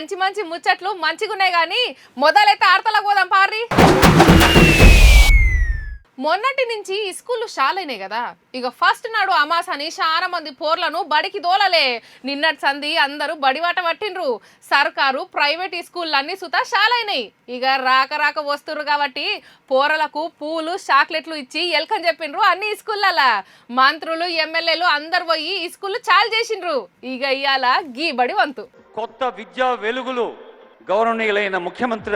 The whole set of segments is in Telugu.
మంచి మంచి ముచ్చట్లు మంచిగున్నాయి గాని మొదలైతే ఆర్తలకు పోదాం పారి. మొన్నటి నుంచి ఈ స్కూళ్ళు షాలైనాయి కదా. ఇక ఫస్ట్ నాడు అమాస్ అని చాలా మంది పోర్లను బడికి దోలలే. నిన్నటి సంది అందరూ బడివాట పట్టిండ్రు. సర్కారు ప్రైవేట్ స్కూళ్ళన్నీ సుతా షాలైనాయి. ఇక రాక రాక వస్తుర్రు కాబట్టి పోరలకు పూలు చాక్లెట్లు ఇచ్చి ఎల్కని చెప్పిండ్రు అన్ని స్కూళ్ళలా. మంత్రులు ఎమ్మెల్యేలు అందరు పోయి ఈ స్కూళ్ళు చాలు చేసిండ్రు. ఇక ఇవాళ గీ బడి వంతు. కొత్త విద్యా వెలుగులు గౌరవనీయులైన ముఖ్యమంత్రి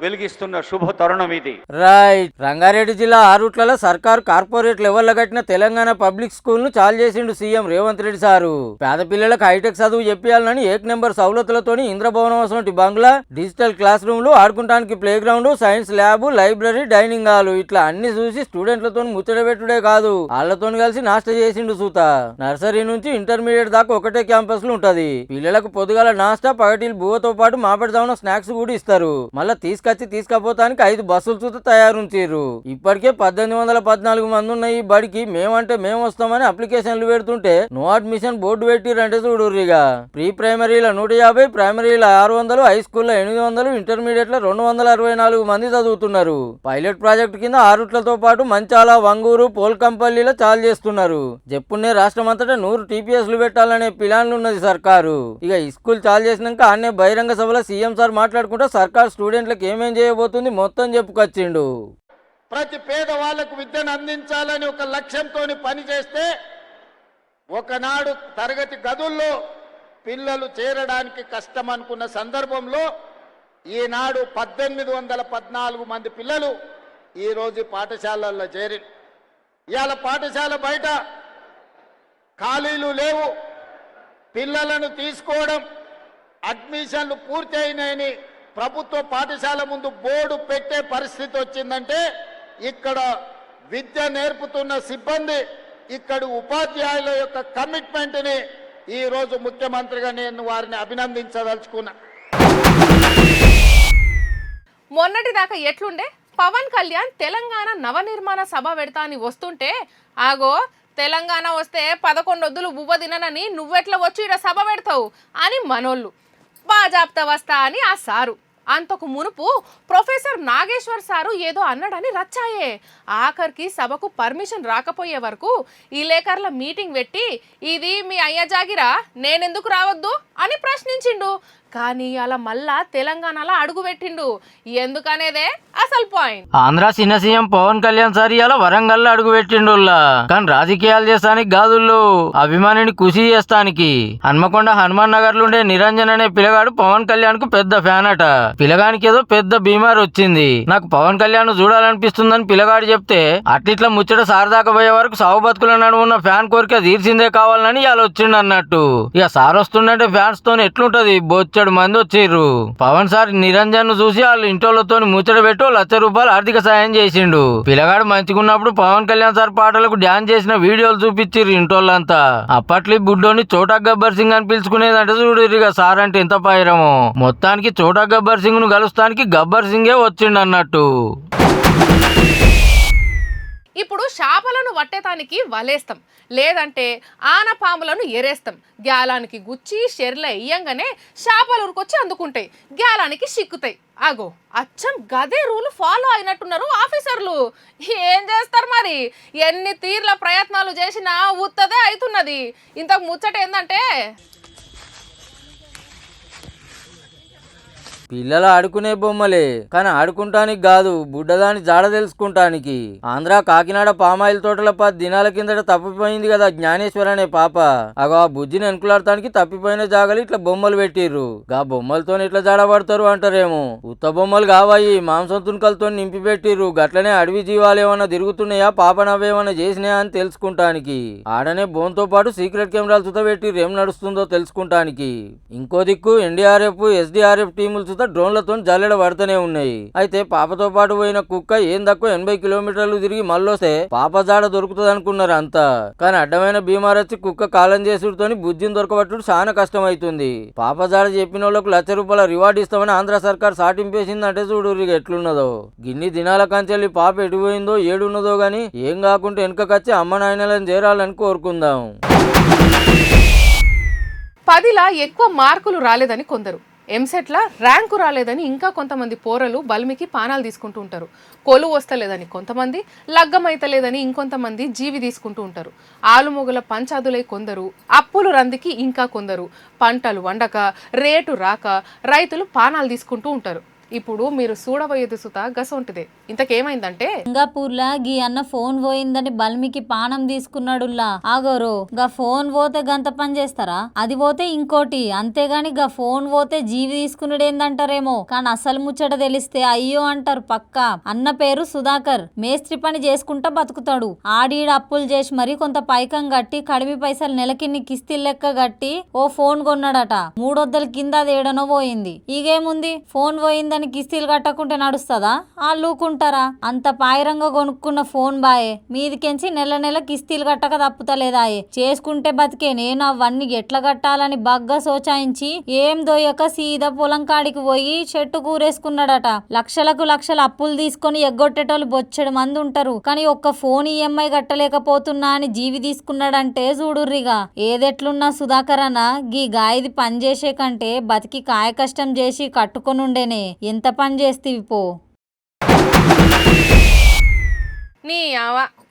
వెలిగిస్తున్న శుభ తరుణం ఇది. రైట్. రంగారెడ్డి జిల్లా ఆరుట్లలో సర్కారు కార్పొరేట్ లెవెల్లో కట్టిన తెలంగాణ పబ్లిక్ స్కూల్ ను చాలు చేసిండు సీఎం రేవంత్ రెడ్డి సారు. పేద పిల్లలకు హైటెక్ చదువు చెప్పాలని 1 నెంబర్ సౌలతులతోని ఇంద్రభవనం వంటి బంగ్లా, డిజిటల్ క్లాస్ రూమ్లు, ఆడుకుంటానికి play ground, science lab, library, dining hall ఇట్లా అన్ని చూసి స్టూడెంట్లతో ముచ్చటబెట్టుడే కాదు వాళ్ళతో కలిసి నాష్ట చేసిండు సూత. నర్సరీ నుంచి ఇంటర్మీడియట్ దాకా ఒకటే క్యాంపస్ లో ఉంటది. పిల్లలకు పొద్దుగాల నాష్ట, పగటిల్ బువ్వతో పాటు మాపడదాం స్నాక్స్ కూడా ఇస్తారు. మళ్ళా తీసుకపోతానికి 5 బస్సులు చూత తయారుంచారు. ఇప్పటికే 1814 మంది ఉన్న ఈ బడికి మేమంటే మేము వస్తామని అప్లికేషన్లు పెడుతుంటే నో అడ్మిషన్ బోర్డు పెట్టిరంటే చూడుర్రిగా. ప్రీ ప్రైమరీల 150, ప్రైమరీల 600, హై స్కూల్లో 800, ఇంటర్మీడియట్ లో 264 మంది చదువుతున్నారు. పైలట్ ప్రాజెక్టు కింద ఆరుట్లతో పాటు మంచాల, వంగూరు, పోల్కంపల్లిలో చాలు చేస్తున్నారు. చెప్పునే రాష్ట్రమంతటా 100 టీపీఎస్లు పెట్టాలనే ప్లాన్లు ఉన్నది సర్కారు. ఇక ఈ స్కూల్ చాలు చేసినాక అన్నే బహిరంగ సభలో సీఎం సార్ మాట్లాడుకుంటూ సర్కార్ స్టూడెంట్లకు ఏమేం చేయబోతుంది మొత్తం చెప్పుకొచ్చిండు. ప్రతి పేదవాళ్లకు విద్యను అందించాలని ఒక లక్ష్యంతో పనిచేస్తే ఒకనాడు తరగతి గదుల్లో పిల్లలు చేరడానికి కష్టం అనుకున్న సందర్భంలో ఈనాడు 1814 మంది పిల్లలు ఈరోజు పాఠశాలల్లో చేరి ఇవాళ పాఠశాల బయట ఖాళీలు లేవు. పిల్లలను తీసుకోవడం, అడ్మిషన్లు పూర్తి అయినాయని ప్రభుత్వ పాఠశాల ముందు బోర్డు పెట్టే పరిస్థితి వచ్చిందంటే ఇక్కడ విద్య నేర్పుతున్న సిబ్బంది, ఇక్కడ ఉపాధ్యాయుల యొక్క కమిట్మెంట్ని ఈరోజు ముఖ్యమంత్రిగా నేను వారిని అభినందించదలుచుకున్నా. మొన్నటి దాకా ఎట్లుండే పవన్ కళ్యాణ్ తెలంగాణ నవనిర్మాణ సభ పెడతా అని వస్తుంటే ఆగో తెలంగాణ వస్తే 11 వద్దులు బువ్వ తిననని నువ్వెట్లా వచ్చి ఇక్కడ సభ పెడతావు అని మనోళ్ళు బాజాప్తా వస్తా అని ఆ సారు. అంతకు మునుపు ప్రొఫెసర్ నాగేశ్వర్ సారు ఏదో అన్నాడని రచ్చాయే. ఆఖరికి సభకు పర్మిషన్ రాకపోయే వరకు ఈ లేఖర్ల మీటింగ్ పెట్టి ఇది మీ అయ్య జాగిరా నేనెందుకు రావద్దు అని ప్రశ్నించిండు. కానీ అలా మళ్ళా తెలంగాణలో అడుగు పెట్టిండు. ఎందుకనేదే అసలు పాయింట్. ఆంధ్ర చిన్న సీఎం పవన్ కళ్యాణ్ సార్ ఇలా వరంగల్ అడుగు పెట్టిండు. కానీ రాజకీయాలు చేస్తానికి గాదుల్లో అభిమానిని ఖుషి చేస్తానికి. హన్మకొండ హనుమాన్ నగర్ లో నిరంజన్ అనే పిల్లగాడు పవన్ కళ్యాణ్ కు పెద్ద ఫ్యాన్ అట. పిల్లగానికి ఏదో పెద్ద బీమార్ వచ్చింది. నాకు పవన్ కళ్యాణ్ చూడాలనిపిస్తుందని పిల్లగాడు చెప్తే అట్లిట్లా ముచ్చట సారదాకా పోయే వరకు సాగు బతుకుల నడుమున్న ఫ్యాన్ కోరిక తీర్చిందే కావాలని ఇలా వచ్చిండు అన్నట్టు. ఇక సార్ వస్తుండే ఫ్యాన్స్ తో ఎట్లుంటది, బొచ్చడు మంది వచ్చిర్రు. పవన్ సార్ నిరంజన్ ను చూసి వాళ్ళ ఇంటోళ్లతో ముచ్చట పెట్టి ₹1,00,000 ఆర్థిక సాయం చేసిండు. పిల్లగాడు మంచిగున్నప్పుడు పవన్ కళ్యాణ్ సార్ పాటలకు డాన్స్ చేసిన వీడియోలు చూపించిర్రు ఇంటోళ్ళంతా. అప్పట్లో బుడ్డోని చోటా గబ్బర్ సింగ్ అని పిలుచుకునేదంటే చూడురిగా సార్ అంటే ఎంత పైరమో. మొత్తానికి చోటా గబ్బర్ సింగ్ ను కలుస్తానికి గబ్బర్ సింగే వచ్చిండు అన్నట్టు. ఇప్పుడు చేపలను వట్టేతానికి వలేస్తాం, లేదంటే ఆనపాములను ఎరేస్తాం. గ్యాలానికి గుచ్చి షెర్ల ఇయ్యంగానే చేపలు ఉరుకొచ్చి అందుకుంటాయి, గ్యాలానికి సిక్కుతాయి. అగో అచ్చం గదే రూల్ ఫాలో అయినట్టున్నారు ఆఫీసర్లు. ఏం చేస్తారు మరి, ఎన్ని తీర్ల ప్రయత్నాలు చేసినా ఉత్తదే అవుతున్నది. ఇంతకు ముచ్చట ఏందంటే పిల్లలు ఆడుకునే బొమ్మలే, కానీ ఆడుకుంటానికి కాదు, బుడ్డదాని జాడ తెలుసుకుంటానికి. ఆంధ్ర కాకినాడ పామాయిల్ తోటల 10 దినాల కిందట తప్పిపోయింది కదా జ్ఞానేశ్వర్ అనే పాప. అగో ఆ బుజ్జిని ఎన్కులాడటానికి తప్పిపోయిన జాగలు ఇట్లా బొమ్మలు పెట్టిర్రు. గా బొమ్మలతో ఇట్లా జాడబడతారు అంటారేమో. ఉత్త బొమ్మలు కావాయి, మాంసం తునకలతో నింపి పెట్టిర్రు. గట్లనే అడవి జీవాలు ఏమన్నా తిరుగుతున్నాయా, పాప నవ్వేమన్నా చేసినాయా అని తెలుసుకుంటానికి. ఆడనే బోన్తో పాటు సీక్రెట్ కెమెరాలు చుత పెట్టిర్రు, ఏం నడుస్తుందో తెలుసుకుంటానికి. ఇంకో దిక్కు ఎన్డీఆర్ఎఫ్, ఎస్డీఆర్ఎఫ్ టీములు డ్రోన్లతో జల్లెడ పడుతూనే ఉన్నాయి. అయితే పాపతో పాటు పోయిన కుక్క ఏం తక్కువ 80 కిలోమీటర్లు తిరిగి మళ్ళొస్తే పాప జాడ దొరుకుతుంది అనుకున్నారు అంతా. కానీ అడ్డమైన బీమార్ వచ్చి కుక్క కాలం చేసుడుతో బుజ్జిని దొరకబట్టుడు చాలా కష్టం అవుతుంది. పాప జాడ చెప్పిన వాళ్ళకు ₹1,00,000 రివార్డు ఇస్తామని ఆంధ్ర సర్కార్ సాటింపేసిందంటే చూడు ఎట్లున్నదో. గిన్ని దినాల కంచెల్లి పాప ఎటుపోయిందో ఏడున్నదో గాని ఏం కాకుంటే వెనకకొచ్చి అమ్మ నాయనలను చేరాలని కోరుకుందాం. 10లా ఎక్కువ మార్కులు రాలేదని కొందరు, ఎంసెట్ల ర్యాంకు రాలేదని ఇంకా కొంతమంది పోరలు బల్మికి పానాలు తీసుకుంటూ ఉంటారు. కొలువు వస్తలేదని కొంతమంది, లగ్గమైతలేదని ఇంకొంతమంది జీవి తీసుకుంటూ ఉంటారు. ఆలుమొగల పంచాదులై కొందరు, అప్పులు రందికి ఇంకా కొందరు, పంటలు వండక రేటు రాక రైతులు పానాలు తీసుకుంటూ ఉంటారు. ఇప్పుడు మీరు చూడబోయేది సుత గసొంటిదే. ఇంతకేమైందంటే సింగపూర్లా గీ అన్న ఫోన్ పోయిందని బల్మికి పానం తీసుకున్నాడుల్లా. ఆగోరో గా ఫోన్ పోతే గంత పని చేస్తారా? అది పోతే ఇంకోటి, అంతేగాని గా ఫోన్ పోతే జీవి తీసుకున్నాడేందంటారేమో. కానీ అసలు ముచ్చట తెలిస్తే అయ్యో అంటారు పక్కా. అన్న పేరు సుధాకర్, మేస్త్రి పని చేసుకుంటా బతుకుతాడు. ఆడీడ అప్పులు చేసి మరి కొంత పైకం కట్టి కడిమి పైసలు నెలకిన్ని కిస్తీలు లెక్క కట్టి ఓ ఫోన్ కొన్నాడట. 300 కింద అది ఏడనో పోయింది. ఈగేముంది, ఫోన్ పోయిందని కిస్తీలు కట్టకుంటే నడుస్తుందా? ఆళ్ళూకుంటారా? అంత పాయిరంగా కొనుక్కున్న ఫోన్ బాయే మీదికెంచి నెల నెల కిస్తీలు కట్టక తప్పుతలేదాయే. చేసుకుంటే బతికే నేను అవన్నీ ఎట్లా కట్టాలని బగ్గా సోచాయించి ఏం దొయ్యక సీదా పొలం కాడికి పోయి చెట్టు కూరేసుకున్నాడట. లక్షలకు లక్షలు అప్పులు తీసుకొని ఎగ్గొట్టేటోళ్ళు బొచ్చెడు మంది ఉంటారు. కానీ ఒక్క ఫోన్ ఈఎంఐ కట్టలేకపోతున్నా అని జీవి తీసుకున్నాడంటే చూడుర్రిగా. ఏదెట్లున్నా సుధాకర్ అన్న గీ గాయది పని చేసే కంటే బతికి కాయ కష్టం చేసి కట్టుకొనుండేనే. ఎంత పని చేస్తీవి పో. నీ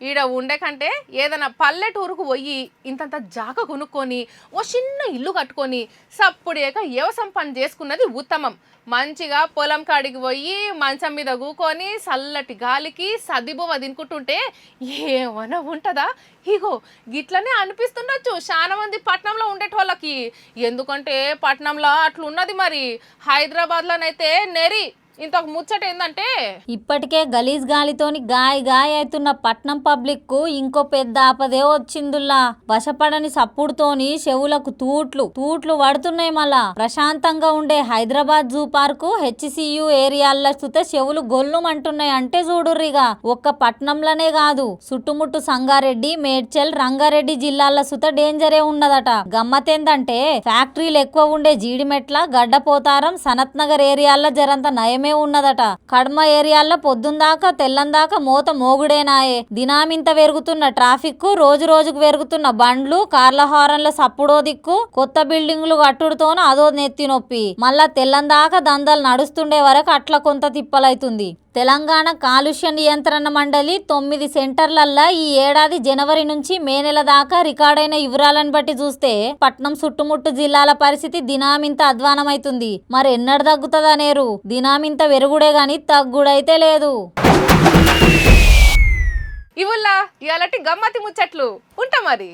ఈడ ఉండే కంటే ఏదైనా పల్లెటూరుకు పోయి ఇంతంత జాగ కొనుక్కొని ఓ చిన్న ఇల్లు కట్టుకొని సప్పుడేక వ్యవసాయం పని చేసుకున్నది ఉత్తమం. మంచిగా పొలం కాడికి పోయి మంచం మీద కూకొని చల్లటి గాలికి సదిబువ తినుకుంటుంటే ఏమైనా ఉంటుందా? ఇగో గిట్లనే అనిపిస్తుండొచ్చు చాలా మంది పట్నంలో ఉండేటోళ్ళకి. ఎందుకంటే పట్నంలో అట్లున్నది. మరి హైదరాబాద్లోనైతే నెరి. ఇంతకు ముచ్చట ఏందంటే ఇప్పటికే గలీజ్ గాలితోని గాయ అవుతున్న పట్నం పబ్లిక్ కు ఇంకో పెద్ద ఆపదే వచ్చిందుల్లా. వశపడని సప్పుడుతోని చెవులకు తూట్లు పడుతున్నాయి. మళ్ళా ప్రశాంతంగా ఉండే హైదరాబాద్ జూ పార్కు హెచ్సియు ఏరియాల్లో సుత చెవులు గొల్లుమంటున్నాయి అంటే చూడుర్రిగా. ఒక్క పట్నంలోనే కాదు, చుట్టుముట్టు సంగారెడ్డి, మేడ్చల్, రంగారెడ్డి జిల్లాల సుత డేంజరే ఉన్నదట. గమ్మతేందంటే ఫ్యాక్టరీలు ఎక్కువ ఉండే జీడిమెట్ల, గడ్డపోతారం, సనత్ నగర్ ఏరియాల్లో జరంత నయమే ఉన్నదట. కడ్మ ఏరియాల్లో పొద్దుందాకా తెల్లందాకా మోత మోగుడేనాయే. దినామింత పెరుగుతున్న ట్రాఫిక్, రోజు రోజుకు పెరుగుతున్న బండ్లు, కార్ల హారన్ల సప్పుడో దిక్కు, కొత్త బిల్డింగ్లు కట్టుడుతోన అదో నెత్తి నొప్పి. మళ్ళా తెల్లందాకా దందాలు నడుస్తుండే వరకు అట్లా కొంత తిప్పలైతుంది. తెలంగాణ కాలుష్య నియంత్రణ మండలి 9 సెంటర్లల్లా ఈ ఏడాది జనవరి నుంచి మే నెల దాకా రికార్డైన వివరాలను బట్టి చూస్తే పట్నం చుట్టుముట్టు జిల్లాల పరిస్థితి దినామింత అధ్వానమైతుంది. మరి ఎన్నడు తగ్గుతుందా నేరు? దినామింత వెరుగుడే గాని తగ్గుడైతే లేదు. ఇవుల్లా ఇలాంటి గమ్మతి ముచ్చట్లు ఉంటా మరి.